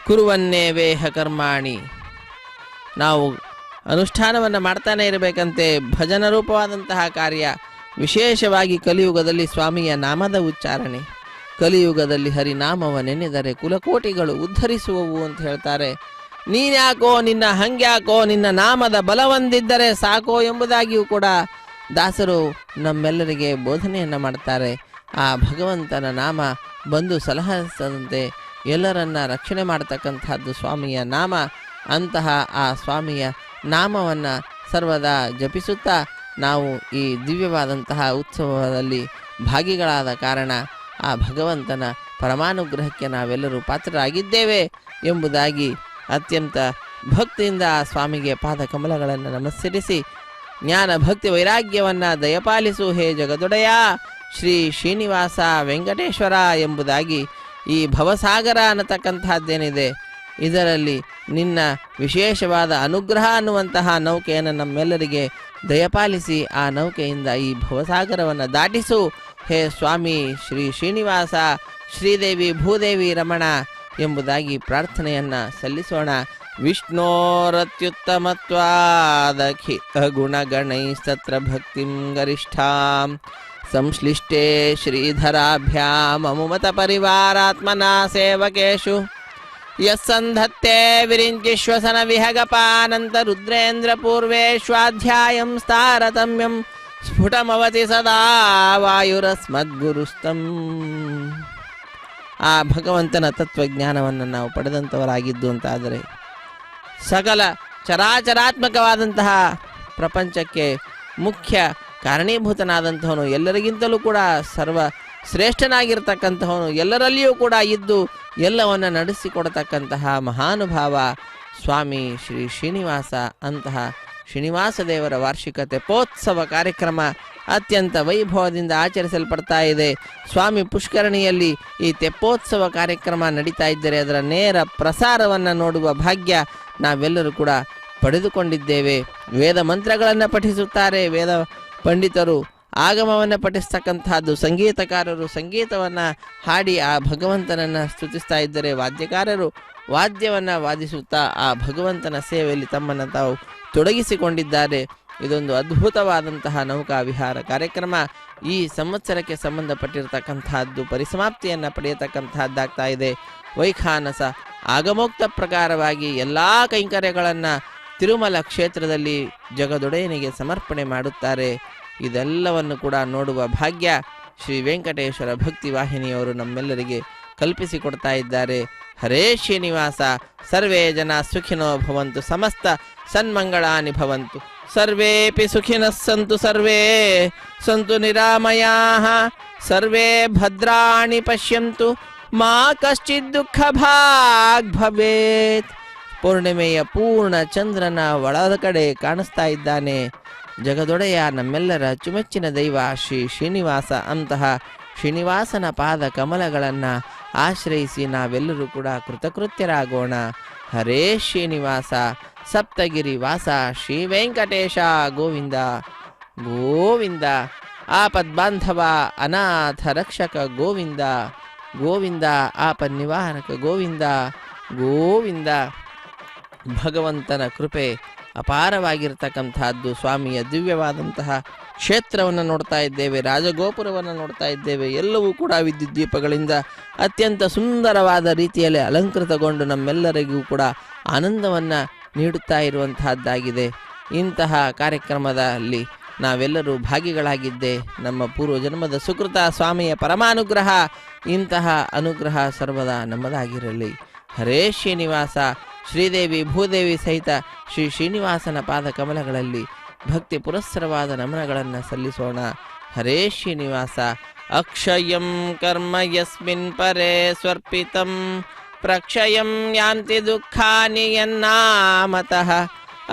ಕುರುವನ್ನೇ ವೇಹ ಕರ್ಮಾಣಿ. ನಾವು ಅನುಷ್ಠಾನವನ್ನು ಮಾಡ್ತಾನೆ ಇರಬೇಕಂತೆ. ಭಜನ ರೂಪವಾದಂತಹ ಕಾರ್ಯ, ವಿಶೇಷವಾಗಿ ಕಲಿಯುಗದಲ್ಲಿ ಸ್ವಾಮಿಯ ನಾಮದ ಉಚ್ಚಾರಣೆ. ಕಲಿಯುಗದಲ್ಲಿ ಹರಿನಾಮವ ನೆನೆದರೆ ಕುಲಕೋಟಿಗಳು ಉದ್ಧರಿಸುವವು ಅಂತ ಹೇಳ್ತಾರೆ. ನೀನ್ಯಾಕೋ, ನಿನ್ನ ಹಂಗ್ಯಾಕೋ, ನಿನ್ನ ನಾಮದ ಬಲವೊಂದಿದ್ದರೆ ಸಾಕೋ ಎಂಬುದಾಗಿಯೂ ಕೂಡ ದಾಸರು ನಮ್ಮೆಲ್ಲರಿಗೆ ಬೋಧನೆಯನ್ನು ಮಾಡ್ತಾರೆ. ಆ ಭಗವಂತನ ನಾಮ ಬಂದು ಸಲಹಿಸದಂತೆ ಎಲ್ಲರನ್ನ ರಕ್ಷಣೆ ಮಾಡತಕ್ಕಂಥದ್ದು ಸ್ವಾಮಿಯ ನಾಮ. ಅಂತಹ ಆ ಸ್ವಾಮಿಯ ನಾಮವನ್ನು ಸರ್ವದಾ ಜಪಿಸುತ್ತಾ ನಾವು ಈ ದಿವ್ಯವಾದಂತಹ ಉತ್ಸವದಲ್ಲಿ ಭಾಗಿಗಳಾದ ಕಾರಣ ಆ ಭಗವಂತನ ಪರಮಾನುಗ್ರಹಕ್ಕೆ ನಾವೆಲ್ಲರೂ ಪಾತ್ರರಾಗಿದ್ದೇವೆ ಎಂಬುದಾಗಿ ಅತ್ಯಂತ ಭಕ್ತಿಯಿಂದ ಆ ಸ್ವಾಮಿಗೆ ಪಾದ ಕಮಲಗಳನ್ನು ನಮಸ್ಕರಿಸಿ, ಜ್ಞಾನ ಭಕ್ತಿ ವೈರಾಗ್ಯವನ್ನು ದಯಪಾಲಿಸು ಹೇ ಜಗದೊಡೆಯ ಶ್ರೀ ಶ್ರೀನಿವಾಸ ವೆಂಕಟೇಶ್ವರ ಎಂಬುದಾಗಿ ಈ ಭವಸಾಗರ ಅನ್ನತಕ್ಕಂಥದ್ದೇನಿದೆ ಇದರಲ್ಲಿ ನಿನ್ನ ವಿಶೇಷವಾದ ಅನುಗ್ರಹ ಅನ್ನುವಂತಹ ನೌಕೆಯನ್ನು ನಮ್ಮೆಲ್ಲರಿಗೆ ದಯಪಾಲಿಸಿ ಆ ನೌಕೆಯಿಂದ ಈ ಭವಸಾಗರವನ್ನು ದಾಟಿಸು ಹೇ ಸ್ವಾಮಿ ಶ್ರೀ ಶ್ರೀನಿವಾಸ ಶ್ರೀದೇವಿ ಭೂದೇವಿ ರಮಣ ಎಂಬುದಾಗಿ ಪ್ರಾರ್ಥನೆಯನ್ನು ಸಲ್ಲಿಸೋಣ. ವಿಷ್ಣೋರತ್ಯುತ್ತಮತ್ವಾದಖಿಲ ಗುಣಗಣೈಸ್ತತ್ರ ಭಕ್ತಿಂ ಗರಿಷ್ಠಾಂ ಸಂಶ್ಲಿಷ್ಟೇ ಶ್ರೀಧರಾಭ್ಯಾಂ ಅಮುಮತ ಪರಿವಾರಾತ್ಮನಾ ಸೇವಕೇಶು ಯಸ್ಸಂಧತ್ತೆ ವಿರಿಂಚಿಶ್ವಸನ ವಿಹಗಪಾನಂತ ರುದ್ರೇಂದ್ರ ಪೂರ್ವೇಶ್ವಾಧ್ಯಾಯಂ ಸ್ತಾರತಮ್ಯಂ ಸ್ಫುಟಮವತಿ ಸದಾ ವಾಯುರಸ್ಮದ್ಗುರುಸ್ತಂ. ಆ ಭಗವಂತನ ತತ್ವಜ್ಞಾನವನ್ನು ನಾವು ಪಡೆದಂಥವರಾಗಿದ್ದು ಅಂತಾದರೆ ಸಕಲ ಚರಾಚರಾತ್ಮಕವಾದಂತಹ ಪ್ರಪಂಚಕ್ಕೆ ಮುಖ್ಯ ಕಾರಣೀಭೂತನಾದಂಥವನು, ಎಲ್ಲರಿಗಿಂತಲೂ ಕೂಡ ಸರ್ವ ಶ್ರೇಷ್ಠನಾಗಿರ್ತಕ್ಕಂತಹವನು, ಎಲ್ಲರಲ್ಲಿಯೂ ಕೂಡ ಇದ್ದು ಎಲ್ಲವನ್ನು ನಡೆಸಿಕೊಡತಕ್ಕಂತಹ ಮಹಾನುಭಾವ ಸ್ವಾಮಿ ಶ್ರೀ ಶ್ರೀನಿವಾಸ. ಅಂತಹ ಶ್ರೀನಿವಾಸ ದೇವರ ವಾರ್ಷಿಕ ತೆಪ್ಪೋತ್ಸವ ಕಾರ್ಯಕ್ರಮ ಅತ್ಯಂತ ವೈಭವದಿಂದ ಆಚರಿಸಲ್ಪಡ್ತಾ ಇದೆ. ಸ್ವಾಮಿ ಪುಷ್ಕರಣಿಯಲ್ಲಿ ಈ ತೆಪ್ಪೋತ್ಸವ ಕಾರ್ಯಕ್ರಮ ನಡೀತಾ ಇದ್ದರೆ ಅದರ ನೇರ ಪ್ರಸಾರವನ್ನು ನೋಡುವ ಭಾಗ್ಯ ನಾವೆಲ್ಲರೂ ಕೂಡ ಪಡೆದುಕೊಂಡಿದ್ದೇವೆ. ವೇದ ಮಂತ್ರಗಳನ್ನು ಪಠಿಸುತ್ತಾರೆ ವೇದ ಪಂಡಿತರು, ಆಗಮವನ್ನು ಪಠಿಸ್ತಕ್ಕಂತಹದ್ದು ಸಂಗೀತಕಾರರು ಸಂಗೀತವನ್ನು ಹಾಡಿ ಆ ಭಗವಂತನನ್ನು ಸ್ತುತಿಸ್ತಾ ಇದ್ದರೆ ವಾದ್ಯಕಾರರು ವಾದ್ಯವನ್ನು ವಾದಿಸುತ್ತಾ ಆ ಭಗವಂತನ ಸೇವೆಯಲ್ಲಿ ತಮ್ಮನ್ನು ತಾವು ತೊಡಗಿಸಿಕೊಂಡಿದ್ದಾರೆ. ಇದೊಂದು ಅದ್ಭುತವಾದಂತಹ ನೌಕಾ ವಿಹಾರ ಕಾರ್ಯಕ್ರಮ ಈ ಸಂವತ್ಸರಕ್ಕೆ ಸಂಬಂಧಪಟ್ಟಿರತಕ್ಕಂತಹದ್ದು ಪರಿಸಮಾಪ್ತಿಯನ್ನು ಪಡೆಯತಕ್ಕಂತಹದ್ದಾಗ್ತಾ ಇದೆ. ವೈಖಾನಸ ಆಗಮೋಕ್ತ ಪ್ರಕಾರವಾಗಿ ಎಲ್ಲ ಕೈಂಕರ್ಯಗಳನ್ನು ತಿರುಮಲ ಕ್ಷೇತ್ರದಲ್ಲಿ ಜಗದೊಡೆಯನಿಗೆ ಸಮರ್ಪಣೆ ಮಾಡುತ್ತಾರೆ. ಇದೆಲ್ಲವನ್ನು ಕೂಡ ನೋಡುವ ಭಾಗ್ಯ ಶ್ರೀ ವೆಂಕಟೇಶ್ವರ ಭಕ್ತಿ ವಾಹಿನಿಯವರು ನಮ್ಮೆಲ್ಲರಿಗೆ ಕಲ್ಪಿಸಿಕೊಡ್ತಾ ಇದ್ದಾರೆ. ಹರೇ ಶ್ರೀನಿವಾಸ. ಸರ್ವೇ ಜನ ಸುಖಿನೋ ಭವಂತು, ಸಮಸ್ತ ಸನ್ಮಂಗಳಾನಿ ಭವಂತು, ಸರ್ವೇಪಿ ಸುಖಿನಃ ಸಂತು, ಸರ್ವೇ ಸಂತು ನಿರಾಮಯಾಃ, ಸರ್ವೇ ಭದ್ರಾಣಿ ಪಶ್ಯಂತು, ಮಾ ಕಶ್ಚಿತ್ ದುಃಖ ಭಾಗ್ ಭವೇತ್. ಪೂರ್ಣಿಮೆಯ ಪೂರ್ಣ ಚಂದ್ರನ ಒಳದ ಕಡೆ ಕಾಣಿಸ್ತಾ ಇದ್ದಾನೆ ಜಗದೊಡೆಯ, ನಮ್ಮೆಲ್ಲರ ಅಚ್ಚುಮೆಚ್ಚಿನ ದೈವ ಶ್ರೀ ಶ್ರೀನಿವಾಸ. ಅಂತಹ ಶ್ರೀನಿವಾಸನ ಪಾದ ಕಮಲಗಳನ್ನು ಆಶ್ರಯಿಸಿ ನಾವೆಲ್ಲರೂ ಕೂಡ ಕೃತಕೃತ್ಯರಾಗೋಣ. ಹರೇ ಶ್ರೀನಿವಾಸ. ಸಪ್ತಗಿರಿ ವಾಸ ಶ್ರೀ ವೆಂಕಟೇಶ ಗೋವಿಂದ ಗೋವಿಂದ. ಆಪದ್ಬಾಂಧವ ಅನಾಥ ರಕ್ಷಕ ಗೋವಿಂದ ಗೋವಿಂದ. ಆಪದ್ ನಿವಾರಕ ಗೋವಿಂದ ಗೋವಿಂದ. ಭಗವಂತನ ಕೃಪೆ ಅಪಾರವಾಗಿರ್ತಕ್ಕಂತಹದ್ದು. ಸ್ವಾಮಿಯ ದಿವ್ಯವಾದಂತಹ ಕ್ಷೇತ್ರವನ್ನು ನೋಡ್ತಾ ಇದ್ದೇವೆ, ರಾಜಗೋಪುರವನ್ನು ನೋಡ್ತಾ ಇದ್ದೇವೆ. ಎಲ್ಲವೂ ಕೂಡ ವಿದ್ಯುತ್ ದೀಪಗಳಿಂದ ಅತ್ಯಂತ ಸುಂದರವಾದ ರೀತಿಯಲ್ಲಿ ಅಲಂಕೃತಗೊಂಡು ನಮ್ಮೆಲ್ಲರಿಗೂ ಕೂಡ ಆನಂದವನ್ನು ನೀಡುತ್ತಾ ಇರುವಂತಹದ್ದಾಗಿದೆ. ಇಂತಹ ಕಾರ್ಯಕ್ರಮದಲ್ಲಿ ನಾವೆಲ್ಲರೂ ಭಾಗಿಗಳಾಗಿದ್ದೆ. ನಮ್ಮ ಪೂರ್ವ ಜನ್ಮದ ಸುಕೃತ ಸ್ವಾಮಿಯ ಪರಮಾನುಗ್ರಹ, ಇಂತಹ ಅನುಗ್ರಹ ಸರ್ವದಾ ನಮ್ಮದಾಗಿರಲಿ. ಹರೇ ಶ್ರೀನಿವಾಸ. ಶ್ರೀದೇವಿ ಭೂದೇವಿ ಸಹಿತ ಶ್ರೀ ಶ್ರೀನಿವಾಸನ ಪಾದ ಕಮಲಗಳಲ್ಲಿ ಭಕ್ತಿ ಪುರಸ್ಸರವಾದ ನಮನಗಳನ್ನು ಸಲ್ಲಿಸೋಣ. ಹರೇ ಶ್ರೀನಿವಾಸ. ಅಕ್ಷಯಂ ಕರ್ಮ ಯಸ್ಮಿನ್ ಪರೇ ಸ್ವರ್ಪಿತಂ ಪ್ರಕ್ಷಯಂ ಯಾಂತಿ ದುಃಖಾನಿ ಯನ್ನಾಮತಃ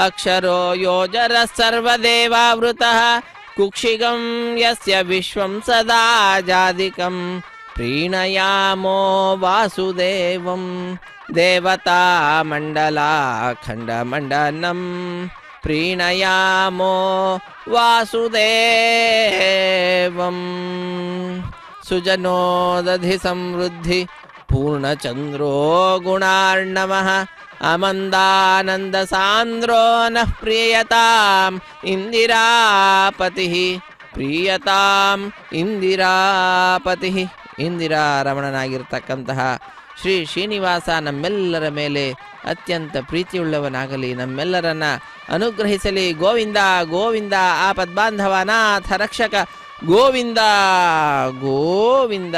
ಅಕ್ಷರೋ ಯೋಜರ ಸರ್ವದೇವಾವೃತಃ ಕುಕ್ಷಿಗಂ ಯಸ್ಯ ವಿಶ್ವಂ ಸದಾ ಜಾದಿಕಂ ಪ್ರೀಣಯಾಮೋ ವಾಸುದೇವಂ ದೇವತಾ ಮಂಡಲಾಖಂಡ ಮಂಡನಂ ಪ್ರೀಣಯಾಮೋ ವಾಸುದೇವಂ. ಸುಜನೋದಧಿ ಸಮೃದ್ಧಿ ಪೂರ್ಣಚಂದ್ರೋ ಗುಣಾರ್ಣವಃ ಅಮಂದಾನಂದ ಸಾಂದ್ರೋ ನಃ ಪ್ರಿಯತಾಂ ಇಂದಿರಾಪತಿ ಪ್ರಿಯತಾಂ ಇಂದಿರಾಪತಿ. ಇಂದಿರಾರಮಣನಾಗಿರ್ತಕ್ಕಂತಹ ಶ್ರೀ ಶ್ರೀನಿವಾಸ ನಮ್ಮೆಲ್ಲರ ಮೇಲೆ ಅತ್ಯಂತ ಪ್ರೀತಿಯುಳ್ಳವನಾಗಲಿ, ನಮ್ಮೆಲ್ಲರನ್ನ ಅನುಗ್ರಹಿಸಲಿ. ಗೋವಿಂದ ಗೋವಿಂದ. ಆಪದ್ಬಾಂಧವ ಅನಾಥ ರಕ್ಷಕ ಗೋವಿಂದ ಗೋವಿಂದ.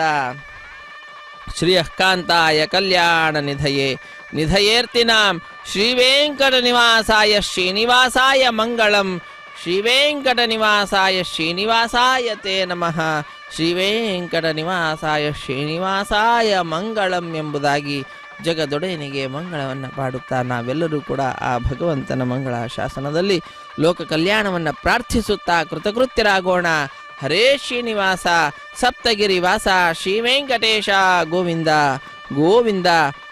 ಶ್ರೀಯಃ ಕಾಂತಾಯ ಕಲ್ಯಾಣ ನಿಧಯೇ ನಿಧಯೇರ್ತಿನಾಂ ಶ್ರೀವೆಂಕಟ ನಿವಾಸಾಯ ಶ್ರೀನಿವಾಸಾಯ ಮಂಗಳಂ. ಶ್ರೀವೆಂಕಟ ನಿವಾಸಾಯ ಶ್ರೀನಿವಾಸಾಯ ತೇ ನಮಃ. ಶ್ರೀವೆಂಕಟ ನಿವಾಸಾಯ ಶ್ರೀನಿವಾಸಾಯ ಮಂಗಳಂ ಎಂಬುದಾಗಿ ಜಗದೊಡೆಯನಿಗೆ ಮಂಗಳವನ್ನು ಪಾಡುತ್ತಾ ನಾವೆಲ್ಲರೂ ಕೂಡ ಆ ಭಗವಂತನ ಮಂಗಳ ಶಾಸನದಲ್ಲಿ ಲೋಕ ಕಲ್ಯಾಣವನ್ನು ಪ್ರಾರ್ಥಿಸುತ್ತಾ ಕೃತಕೃತ್ಯರಾಗೋಣ. ಹರೇ ಶ್ರೀನಿವಾಸ. ಸಪ್ತಗಿರಿ ವಾಸ ಶ್ರೀ ವೆಂಕಟೇಶ ಗೋವಿಂದ ಗೋವಿಂದ.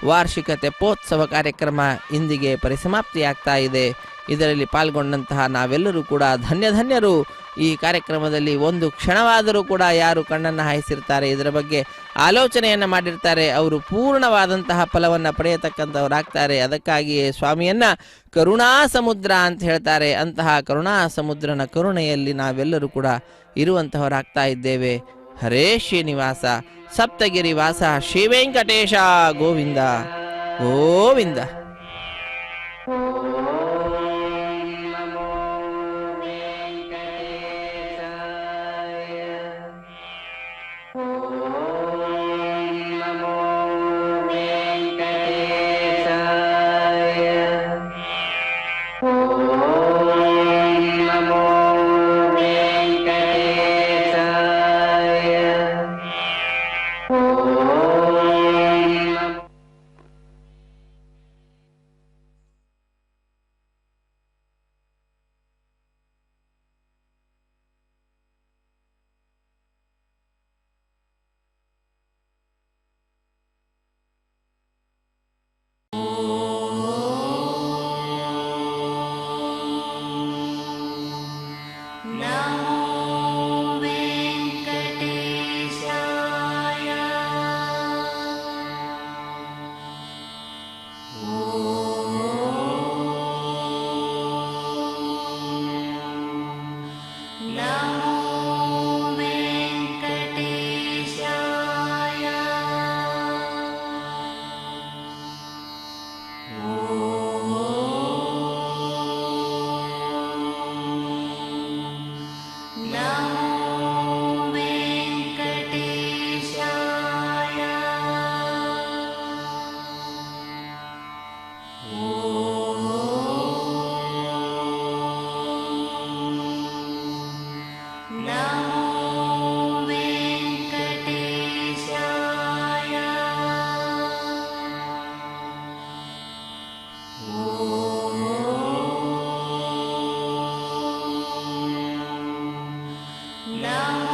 ವಾರ್ಷಿಕ ತೆಪ್ಪೋತ್ಸವ ಕಾರ್ಯಕ್ರಮ ಇಂದಿಗೆ ಪರಿಸಮಾಪ್ತಿಯಾಗ್ತಾ ಇದೆ. ಇದರಲ್ಲಿ ಪಾಲ್ಗೊಂಡಂತಹ ನಾವೆಲ್ಲರೂ ಕೂಡ ಧನ್ಯರು. ಈ ಕಾರ್ಯಕ್ರಮದಲ್ಲಿ ಒಂದು ಕ್ಷಣವಾದರೂ ಕೂಡ ಯಾರು ಕಣ್ಣನ್ನು ಹಾಯಿಸಿರ್ತಾರೆ, ಇದರ ಬಗ್ಗೆ ಆಲೋಚನೆಯನ್ನು ಮಾಡಿರ್ತಾರೆ, ಅವರು ಪೂರ್ಣವಾದಂತಹ ಫಲವನ್ನು ಪಡೆಯತಕ್ಕಂಥವರಾಗ್ತಾರೆ. ಅದಕ್ಕಾಗಿಯೇ ಸ್ವಾಮಿಯನ್ನ ಕರುಣಾ ಸಮುದ್ರ ಅಂತ ಹೇಳ್ತಾರೆ. ಅಂತಹ ಕರುಣಾ ಸಮುದ್ರನ ಕರುಣೆಯಲ್ಲಿ ನಾವೆಲ್ಲರೂ ಕೂಡ ಇರುವಂತಹವರಾಗ್ತಾ ಇದ್ದೇವೆ. ಹರೇ ಶ್ರೀನಿವಾಸ, ಸಪ್ತಗಿರಿ ವಾಸ, ಶ್ರೀ ವೆಂಕಟೇಶ ಗೋವಿಂದ ಗೋವಿಂದ. Now